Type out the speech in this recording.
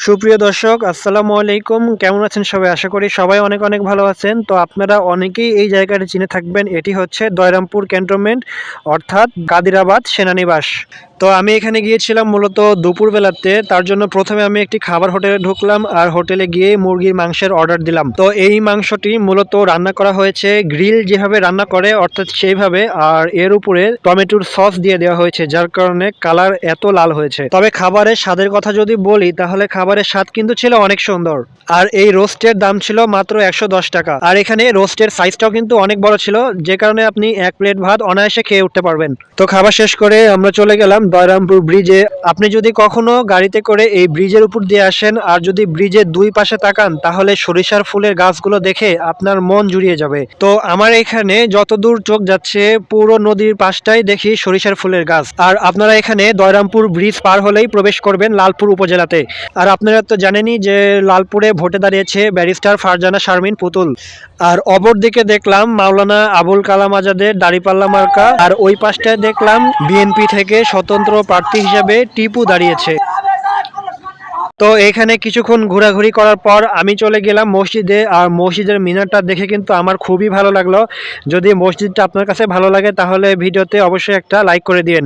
সুপ্রিয় দর্শক, আসসালামু আলাইকুম। কেমন আছেন সবাই? আশা করি সবাই অনেক অনেক ভালো আছেন। তো আপনারা অনেকেই এই জায়গাটি চিনে থাকবেন। এটি হচ্ছে দয়রামপুর ক্যান্টনমেন্ট, অর্থাৎ গাদিরাবাদ সেনানিবাস। তো আমি এখানে গিয়েছিলাম মূলত দুপুরবেলাতে। তার জন্য প্রথমে আমি একটি খাবার হোটেলে ঢুকলাম আর হোটেলে গিয়ে মুরগির মাংসের অর্ডার দিলাম। তো এই মাংসটি মূলত রান্না করা হয়েছে গ্রিল যেভাবে রান্না করে অর্থাৎ সেইভাবে, আর এর উপরে টমেটোর সস দিয়ে দেওয়া হয়েছে, যার কারণে কালার এত লাল হয়েছে। তবে খাবারের স্বাদের কথা যদি বলি তাহলে খাবারের স্বাদ কিন্তু ছিল অনেক সুন্দর। আর এই রোস্টের দাম ছিল মাত্র ১১০ টাকা। আর এখানে রোস্টের সাইজটাও কিন্তু অনেক বড় ছিল, যে কারণে আপনি এক প্লেট ভাত অনায়াসে খেয়ে উঠতে পারবেন। তো খাবার শেষ করে আমরা চলে গেলাম দয়রামপুর ব্রিজে। আপনি যদি কখনো গাড়িতে করে এই ব্রিজের উপর দিয়ে আসেন আর যদি ব্রিজের দুই পাশে তাকান তাহলে সরিষার ফুলের গাছগুলো দেখে আপনার মন জুড়িয়ে যাবে। তো আমার এখানে যতদূর চোখ যাচ্ছে পুরো নদীর পাশটাই দেখি সরিষার ফুলের গাছ। আর আপনারা এখানে দয়রামপুর ব্রিজ পার হলেই প্রবেশ করবেন লালপুর উপজেলাতে। আর আপনারা তো জানেনই যে লালপুরে ভোটে দাঁড়িয়েছে ব্যারিস্টার ফারজানা শারমিন পুতুল। আর অপর দিকে দেখলাম মাওলানা আবুল কালাম আজাদের দাড়িপাল্লা মার্কা। আর ওই পাশটায় দেখলাম বিএনপি থেকে স্বতন্ত্র প্রার্থী হিসেবে টিপু দাঁড়িয়েছে। তো এখানে কিছুক্ষণ ঘোরাঘুরি করার পর আমি চলে গেলাম মসজিদে। আর মসজিদের মিনারটা দেখে কিন্তু আমার খুবই ভালো লাগলো। যদি মসজিদটা আপনার কাছে ভালো লাগে তাহলে ভিডিওতে অবশ্যই একটা লাইক করে দিন।